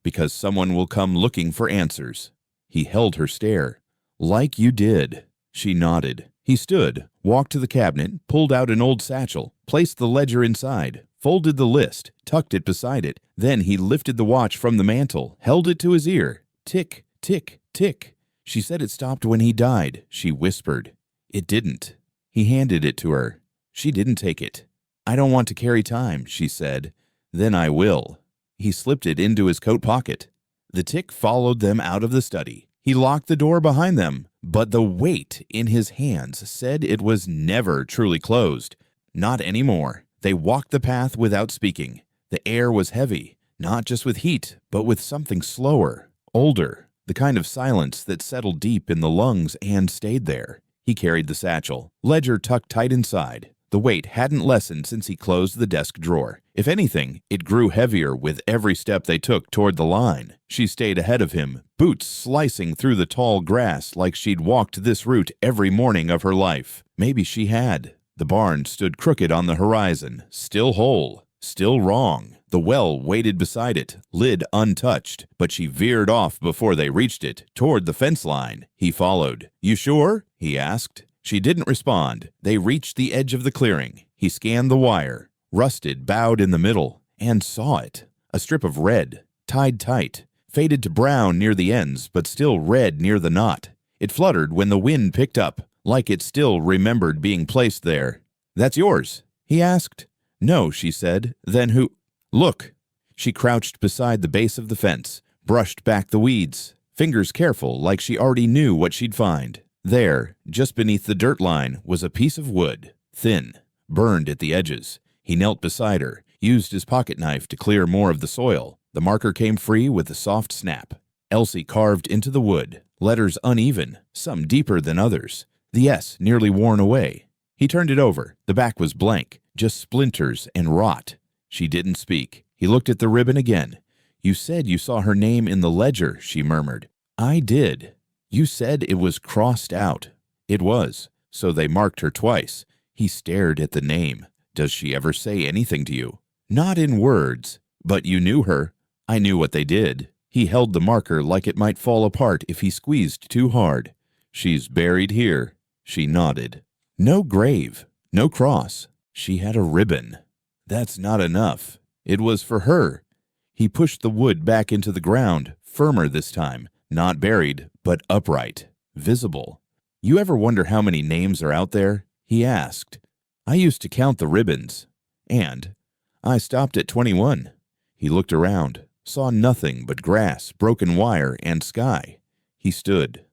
Because someone will come looking for answers. He held her stare. Like you did. She nodded. He stood, walked to the cabinet, pulled out an old satchel, placed the ledger inside, folded the list, tucked it beside it. Then he lifted the watch from the mantel, held it to his ear. Tick, tick, tick. She said it stopped when he died, she whispered. It didn't. He handed it to her. She didn't take it. I don't want to carry time, she said. Then I will. He slipped it into his coat pocket. The tick followed them out of the study. He locked the door behind them, but the weight in his hands said it was never truly closed. Not anymore. They walked the path without speaking. The air was heavy, not just with heat, but with something slower, older, the kind of silence that settled deep in the lungs and stayed there. He carried the satchel, ledger tucked tight inside, The weight hadn't lessened since he closed the desk drawer. If anything, it grew heavier with every step they took toward the line. She stayed ahead of him, boots slicing through the tall grass like she'd walked this route every morning of her life. Maybe she had. The barn stood crooked on the horizon, still whole, still wrong. The well waited beside it, lid untouched, but she veered off before they reached it, toward the fence line. He followed. "You sure?" he asked. She didn't respond. They reached the edge of the clearing. He scanned the wire, rusted, bowed in the middle, and saw it. A strip of red, tied tight, faded to brown near the ends, but still red near the knot. It fluttered when the wind picked up, like it still remembered being placed there. "That's yours?" he asked. "No," she said. "Then who—" "Look." She crouched beside the base of the fence, brushed back the weeds, fingers careful like she already knew what she'd find. There, just beneath the dirt line, was a piece of wood, thin, burned at the edges. He knelt beside her, used his pocket knife to clear more of the soil. The marker came free with a soft snap. Elsie carved into the wood, letters uneven, some deeper than others, the S nearly worn away. He turned it over. The back was blank, just splinters and rot. She didn't speak. He looked at the ribbon again. "You said you saw her name in the ledger," she murmured. "I did. You said it was crossed out." It was, so they marked her twice. He stared at the name. "Does she ever say anything to you?" "Not in words. But you knew her." "I knew what they did." He held the marker like it might fall apart if he squeezed too hard. "She's buried here." She nodded. "No grave, no cross. She had a ribbon." "That's not enough. It was for her." He pushed the wood back into the ground, firmer this time, not buried, but upright, visible. "You ever wonder how many names are out there?" he asked. "I used to count the ribbons. And I stopped at 21. He looked around, saw nothing but grass, broken wire, and sky. He stood.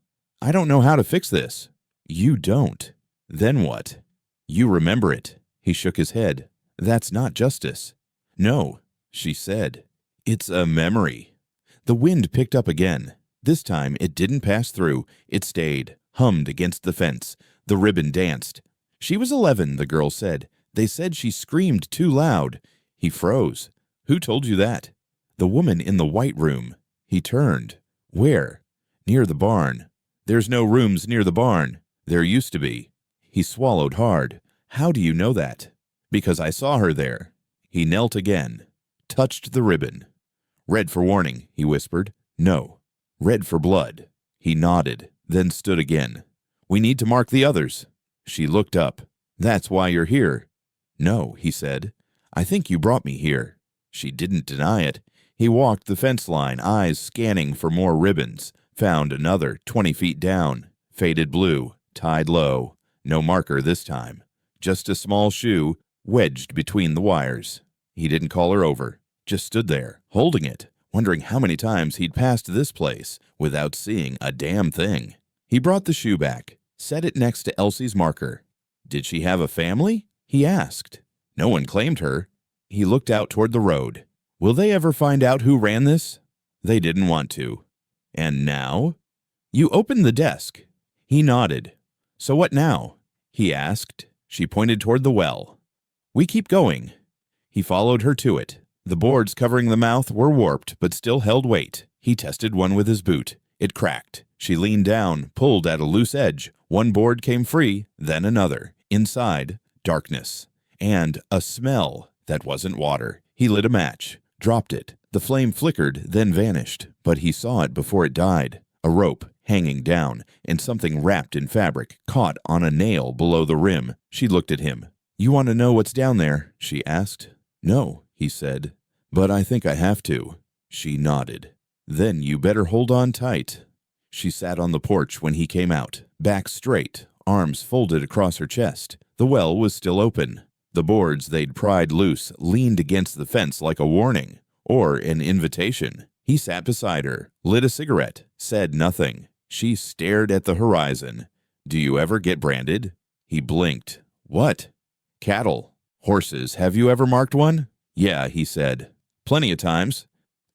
"I don't know how to fix this." "You don't. Then what?" "You remember it." He shook his head. "That's not justice." "No," she said. "It's a memory." The wind picked up again. This time it didn't pass through. It stayed, hummed against the fence. The ribbon danced. "She was 11, the girl said. They said she screamed too loud." He froze. "Who told you that?" "The woman in the white room." He turned. "Where?" "Near the barn." "There's no rooms near the barn." "There used to be." He swallowed hard. "How do you know that?" "Because I saw her there." He knelt again, touched the ribbon. "Red for warning," he whispered. "No." "Red for blood." He nodded, then stood again. "We need to mark the others." She looked up. "That's why you're here." "No," he said. "I think you brought me here." She didn't deny it. He walked the fence line, eyes scanning for more ribbons. Found another 20 feet down. Faded blue, tied low. No marker this time. Just a small shoe wedged between the wires. He didn't call her over. Just stood there, holding it, wondering how many times he'd passed this place without seeing a damn thing. He brought the shoe back, set it next to Elsie's marker. Did she have a family? He asked. No one claimed her. He looked out toward the road. Will they ever find out who ran this? They didn't want to. And now? You opened the desk. He nodded. So what now? He asked. She pointed toward the well. We keep going. He followed her to it. The boards covering the mouth were warped but still held weight. He tested one with his boot. It cracked. She leaned down, pulled at a loose edge. One board came free, then another. Inside, darkness. And a smell that wasn't water. He lit a match, dropped it. The flame flickered, then vanished, but he saw it before it died. A rope hanging down, and something wrapped in fabric, caught on a nail below the rim. She looked at him. You want to know what's down there? She asked. No, he said. But I think I have to. She nodded. Then you better hold on tight. She sat on the porch when he came out, back straight, arms folded across her chest. The well was still open. The boards they'd pried loose leaned against the fence like a warning, or an invitation. He sat beside her, lit a cigarette, said nothing. She stared at the horizon. Do you ever get branded? He blinked. What? Cattle. Horses. Have you ever marked one? Yeah, he said. Plenty of times.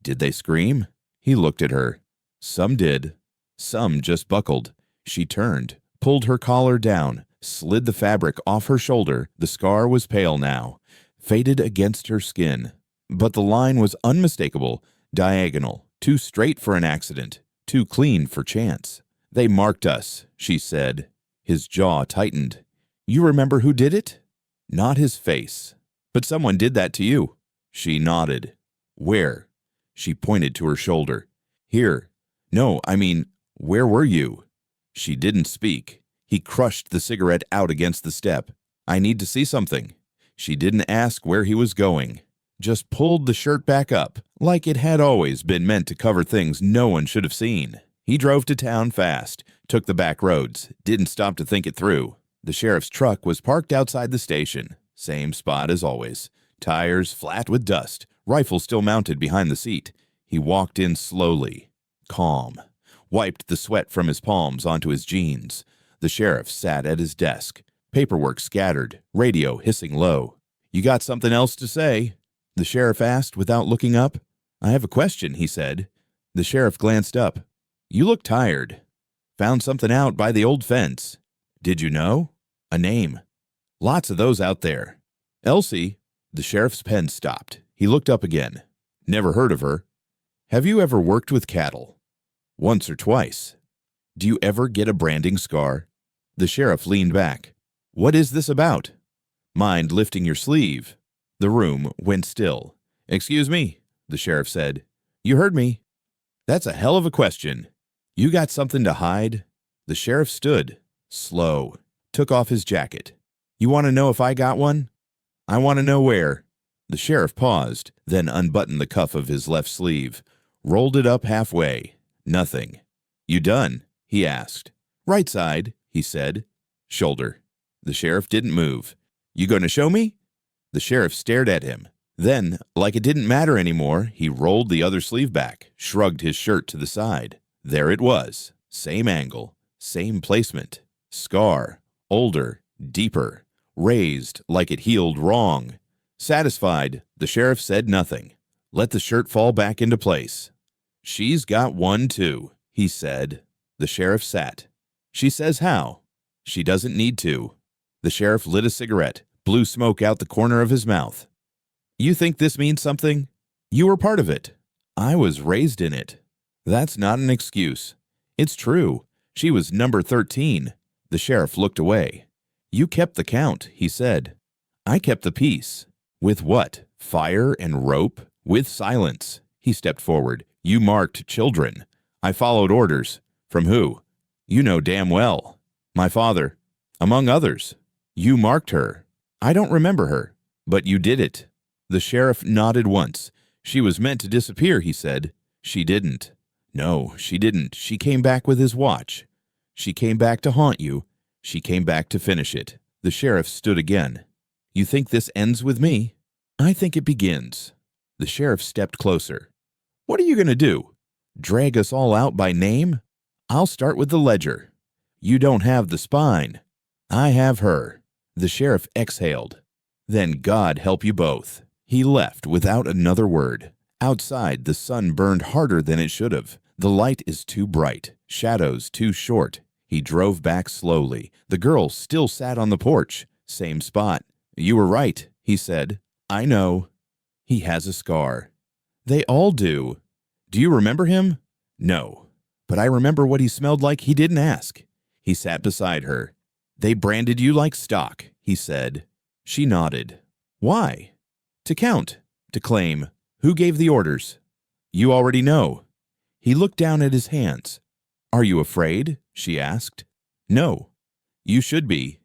Did they scream? He looked at her. Some did. Some just buckled. She turned, pulled her collar down, slid the fabric off her shoulder. The scar was pale now, faded against her skin. But the line was unmistakable, diagonal, too straight for an accident, too clean for chance. "They marked us," she said. His jaw tightened. "You remember who did it?" "Not his face. But someone did that to you." She nodded. "Where?" She pointed to her shoulder. "Here. No, I mean, where were you?" She didn't speak. He crushed the cigarette out against the step. "I need to see something." She didn't ask where he was going, just pulled the shirt back up, like it had always been meant to cover things no one should have seen. He drove to town fast, took the back roads, didn't stop to think it through. The sheriff's truck was parked outside the station, same spot as always. Tires flat with dust, rifle still mounted behind the seat. He walked in slowly, calm, wiped the sweat from his palms onto his jeans. The sheriff sat at his desk, paperwork scattered, radio hissing low. "You got something else to say?" the sheriff asked without looking up. "I have a question," he said. The sheriff glanced up. "You look tired. Found something out by the old fence. Did you know? A name. Lots of those out there. Elsie." The sheriff's pen stopped. He looked up again. "Never heard of her. Have you ever worked with cattle?" "Once or twice." "Do you ever get a branding scar?" The sheriff leaned back. "What is this about?" "Mind lifting your sleeve?" The room went still. "Excuse me," the sheriff said. "You heard me." "That's a hell of a question. You got something to hide?" The sheriff stood, slow, took off his jacket. "You want to know if I got one?" "I want to know where." The sheriff paused, then unbuttoned the cuff of his left sleeve, rolled it up halfway. Nothing. "You done?" he asked. "Right side," he said. "Shoulder." The sheriff didn't move. "You going to show me?" The sheriff stared at him. Then, like it didn't matter anymore, he rolled the other sleeve back, shrugged his shirt to the side. There it was. Same angle, same placement. Scar. Older, deeper, raised like it healed wrong. Satisfied, the sheriff said nothing. Let the shirt fall back into place. "She's got one too," he said. The sheriff sat. "She says how?" "She doesn't need to." The sheriff lit a cigarette, blew smoke out the corner of his mouth. "You think this means something? You were part of it. I was raised in it. That's not an excuse. It's true. She was number 13. The sheriff looked away. "You kept the count," he said. "I kept the peace." "With what? Fire and rope?" "With silence." He stepped forward. "You marked children. I followed orders." "From who?" "You know damn well." "My father." "Among others." "You marked her." "I don't remember her." "But you did it." The sheriff nodded once. "She was meant to disappear," he said. "She didn't." "No, she didn't. She came back with his watch." "She came back to haunt you." "She came back to finish it." The sheriff stood again. "You think this ends with me?" "I think it begins." The sheriff stepped closer. "What are you going to do? Drag us all out by name?" "I'll start with the ledger." "You don't have the spine." "I have her." The sheriff exhaled. "Then God help you both." He left without another word. Outside, the sun burned harder than it should have. The light is too bright, shadows too short. He drove back slowly. The girl still sat on the porch. Same spot. "You were right," he said. "I know." "He has a scar." "They all do." "Do you remember him?" "No. But I remember what he smelled like. He didn't ask." He sat beside her. "They branded you like stock," he said. She nodded. "Why?" "To count. To claim. Who gave the orders?" "You already know." He looked down at his hands. "Are you afraid?" she asked. "No." "You should be."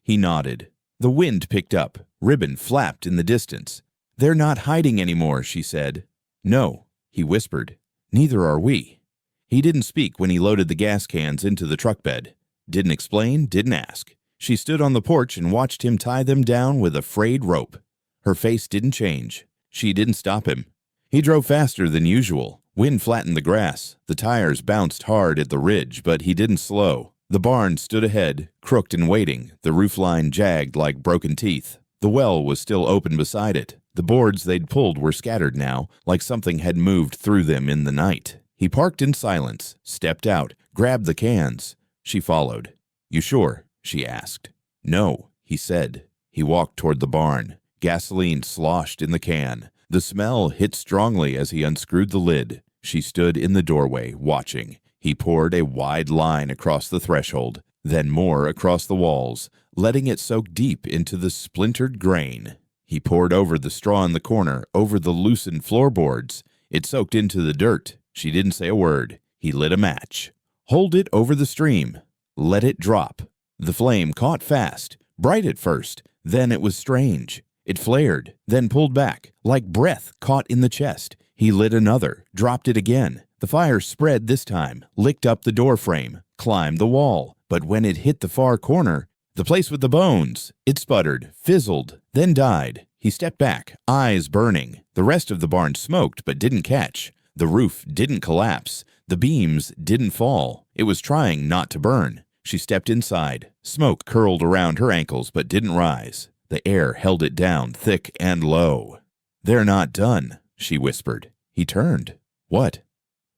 He nodded. The wind picked up. Ribbon flapped in the distance. "They're not hiding anymore," she said. "No," he whispered. "Neither are we." He didn't speak when he loaded the gas cans into the truck bed. Didn't explain, didn't ask. She stood on the porch and watched him tie them down with a frayed rope. Her face didn't change. She didn't stop him. He drove faster than usual. Wind flattened the grass. The tires bounced hard at the ridge, but he didn't slow. The barn stood ahead, crooked and waiting, the roofline jagged like broken teeth. The well was still open beside it. The boards they'd pulled were scattered now, like something had moved through them in the night. He parked in silence, stepped out, grabbed the cans. She followed. "You sure?" she asked. "No," he said. He walked toward the barn. Gasoline sloshed in the can. The smell hit strongly as he unscrewed the lid. She stood in the doorway, watching. He poured a wide line across the threshold, then more across the walls, letting it soak deep into the splintered grain. He poured over the straw in the corner, over the loosened floorboards. It soaked into the dirt. She didn't say a word. He lit a match. Hold it over the stream. Let it drop. The flame caught fast, bright at first. Then it was strange. It flared, then pulled back, like breath caught in the chest. He lit another, dropped it again. The fire spread this time, licked up the door frame, climbed the wall. But when it hit the far corner, the place with the bones, it sputtered, fizzled, then died. He stepped back, eyes burning. The rest of the barn smoked but didn't catch. The roof didn't collapse. The beams didn't fall. It was trying not to burn. She stepped inside. Smoke curled around her ankles but didn't rise. The air held it down thick and low. "They're not done," she whispered. He turned. "What?"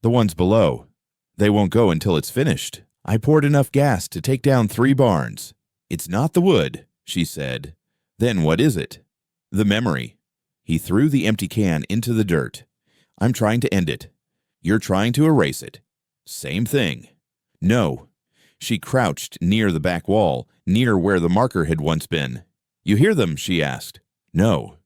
"The ones below. They won't go until it's finished. I poured enough gas to take down 3 barns." "It's not the wood," she said. "Then what is it?" "The memory." He threw the empty can into the dirt. "I'm trying to end it. You're trying to erase it." "Same thing." "No." She crouched near the back wall, near where the marker had once been. "You hear them?" she asked. "No."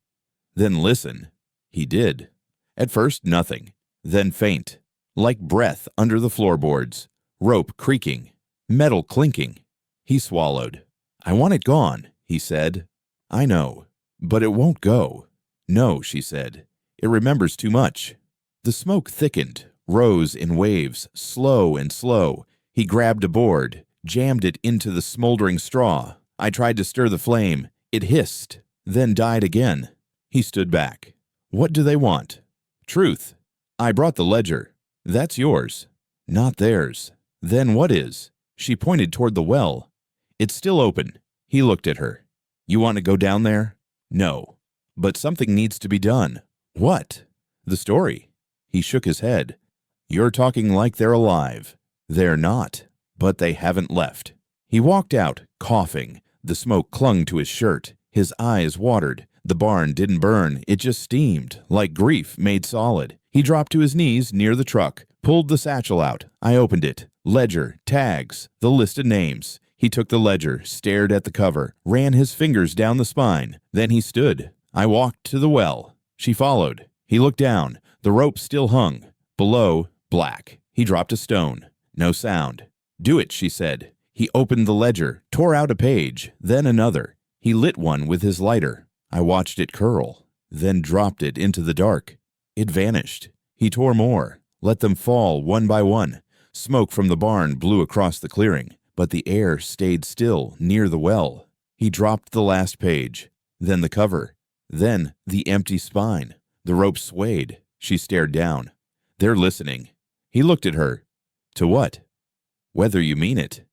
"Then listen." He did. At first, nothing. Then faint, like breath under the floorboards. Rope creaking. Metal clinking. He swallowed. "I want it gone," he said. "I know. But it won't go." "No," she said. "It remembers too much." The smoke thickened, rose in waves, slow and slow. He grabbed a board, jammed it into the smoldering straw. I tried to stir the flame. It hissed, then died again. He stood back. "What do they want?" "Truth." "I brought the ledger." "That's yours." "Not theirs." "Then what is?" She pointed toward the well. "It's still open." He looked at her. "You want to go down there?" "No." "But something needs to be done." "What?" "The story." He shook his head. "You're talking like they're alive." "They're not, but they haven't left." He walked out, coughing. The smoke clung to his shirt. His eyes watered. The barn didn't burn. It just steamed, like grief made solid. He dropped to his knees near the truck, pulled the satchel out. I opened it. Ledger, tags, the list of names. He took the ledger, stared at the cover, ran his fingers down the spine. Then he stood. I walked to the well. She followed. He looked down. The rope still hung. Below, black. He dropped a stone. No sound. "Do it," she said. He opened the ledger, tore out a page, then another. He lit one with his lighter. I watched it curl, then dropped it into the dark. It vanished. He tore more, let them fall one by one. Smoke from the barn blew across the clearing, but the air stayed still near the well. He dropped the last page, then the cover, then the empty spine. The rope swayed. She stared down. "They're listening." He looked at her. "To what?" "Whether you mean it."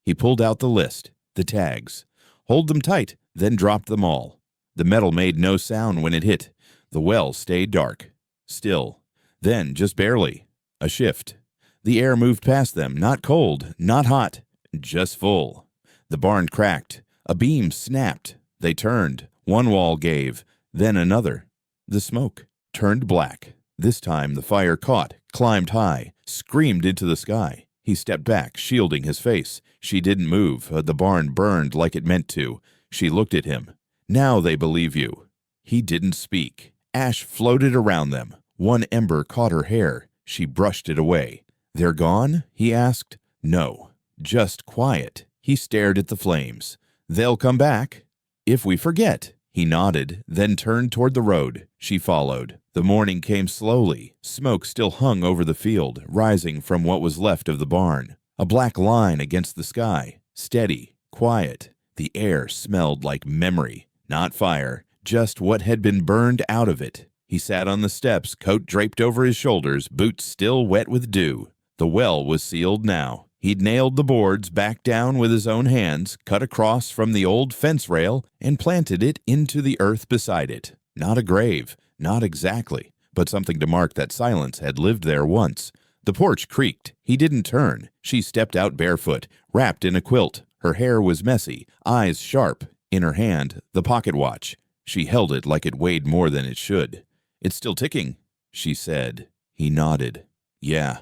He pulled out the list, the tags. "Hold them tight," then dropped them all. The metal made no sound when it hit. The well stayed dark. Still. Then, just barely, a shift. The air moved past them, not cold, not hot, just full. The barn cracked. A beam snapped. They turned. One wall gave, then another. The smoke turned black. This time the fire caught, climbed high, screamed into the sky. He stepped back, shielding his face. She didn't move. The barn burned like it meant to. She looked at him. "Now they believe you." He didn't speak. Ash floated around them. One ember caught her hair. She brushed it away. "They're gone?" he asked. "No, just quiet." He stared at the flames. "They'll come back." "If we forget." He nodded, then turned toward the road. She followed. The morning came slowly. Smoke still hung over the field, rising from what was left of the barn. A black line against the sky. Steady, quiet. The air smelled like memory, not fire, just what had been burned out of it. He sat on the steps, coat draped over his shoulders, boots still wet with dew. The well was sealed now. He'd nailed the boards back down with his own hands, cut across from the old fence rail, and planted it into the earth beside it. Not a grave, not exactly, but something to mark that Silence had lived there once. The porch creaked. He didn't turn. She stepped out barefoot, wrapped in a quilt. Her hair was messy, eyes sharp. In her hand, the pocket watch. She held it like it weighed more than it should. "It's still ticking," she said. He nodded. "Yeah."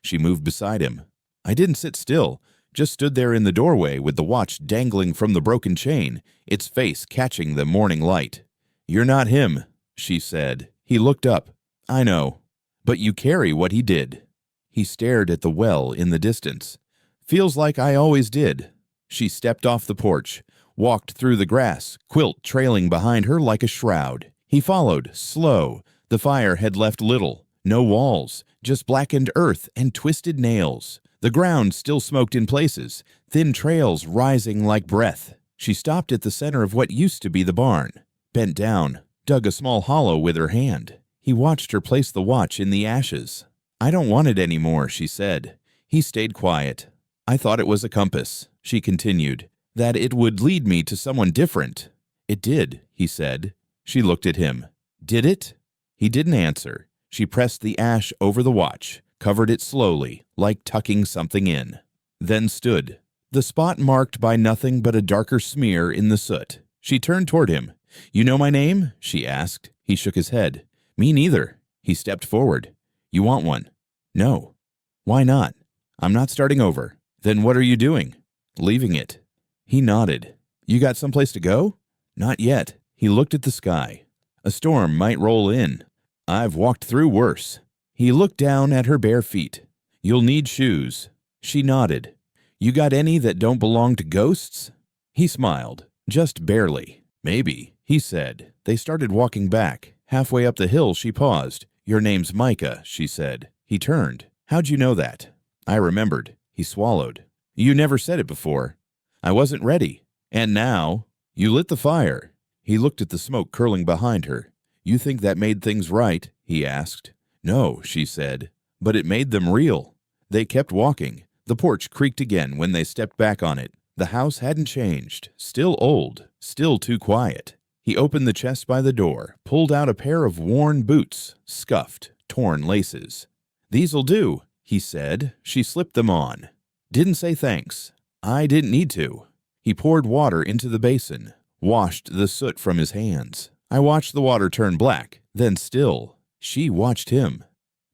She moved beside him. "I didn't sit still, just stood there in the doorway with the watch dangling from the broken chain, its face catching the morning light. "You're not him," she said. He looked up. "I know. But you carry what he did." He stared at the well in the distance. "Feels like I always did." She stepped off the porch, walked through the grass, quilt trailing behind her like a shroud. He followed, slow. The fire had left little. No walls, just blackened earth and twisted nails. The ground still smoked in places, thin trails rising like breath. She stopped at the center of what used to be the barn, bent down, dug a small hollow with her hand. He watched her place the watch in the ashes. "I don't want it anymore," she said. He stayed quiet. "I thought it was a compass," she continued, "that it would lead me to someone different." "It did," he said. She looked at him. "Did it?" He didn't answer. She pressed the ash over the watch, covered it slowly, like tucking something in, then stood, the spot marked by nothing but a darker smear in the soot. She turned toward him. "You know my name?" she asked. He shook his head. "Me neither." He stepped forward. "You want one?" "No." "Why not?" "I'm not starting over." "Then what are you doing?" "Leaving it." He nodded. "You got someplace to go?" "Not yet." He looked at the sky. "A storm might roll in. I've walked through worse." He looked down at her bare feet. "You'll need shoes." She nodded. "You got any that don't belong to ghosts?" He smiled. "Just barely." "Maybe," he said. They started walking back. Halfway up the hill, she paused. "Your name's Micah," she said. He turned. "How'd you know that?" I remembered. He swallowed. "You never said it before." "I wasn't ready." "And now?" "You lit the fire." He looked at the smoke curling behind her. "You think that made things right?" he asked. "No," she said, "but it made them real." They kept walking. The porch creaked again when they stepped back on it. The house hadn't changed. Still old. Still too quiet. He opened the chest by the door, pulled out a pair of worn boots, scuffed, torn laces. "These'll do," he said. She slipped them on. "Didn't say thanks." "I didn't need to." He poured water into the basin, washed the soot from his hands. I watched the water turn black, then still. She watched him.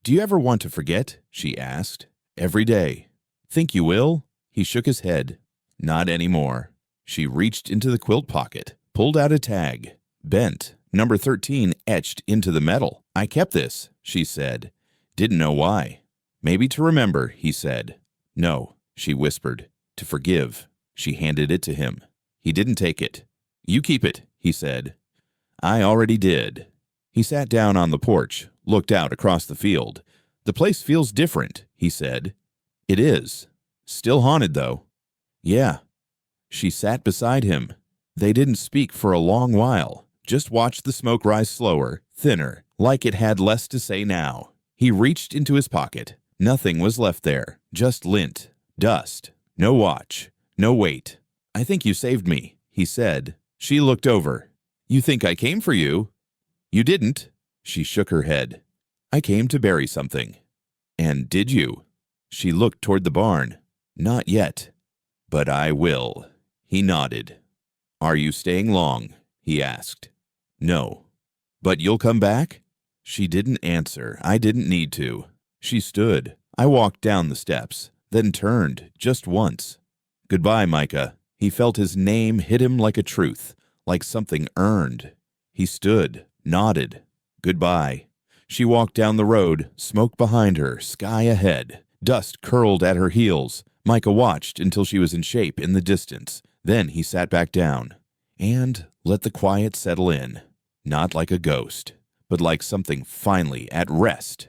"Do you ever want to forget?" she asked. "Every day." "Think you will?" He shook his head. "Not anymore." She reached into the quilt pocket, pulled out a tag. Bent, number 13 etched into the metal. "I kept this," she said. Didn't know why. "Maybe to remember," he said. "No," she whispered. "To forgive." She handed it to him. He didn't take it. "You keep it," he said. "I already did." He sat down on the porch, looked out across the field. "The place feels different," he said. "It is. Still haunted, though." "Yeah." She sat beside him. They didn't speak for a long while, just watched the smoke rise slower, thinner, like it had less to say now. He reached into his pocket. Nothing was left there, just lint, dust, no watch, no weight. "I think you saved me," he said. She looked over. "You think I came for you?" "You didn't." She shook her head. "I came to bury something." "And did you?" She looked toward the barn. "Not yet." "But I will." He nodded. "Are you staying long?" he asked. "No." "But you'll come back?" She didn't answer. I didn't need to. She stood. I walked down the steps, then turned, just once. "Goodbye, Micah." He felt his name hit him like a truth, like something earned. He stood, nodded. "Goodbye." She walked down the road, smoke behind her, sky ahead. Dust curled at her heels. Micah watched until she was in shape in the distance. Then he sat back down and let the quiet settle in. Not like a ghost, but like something finally at rest.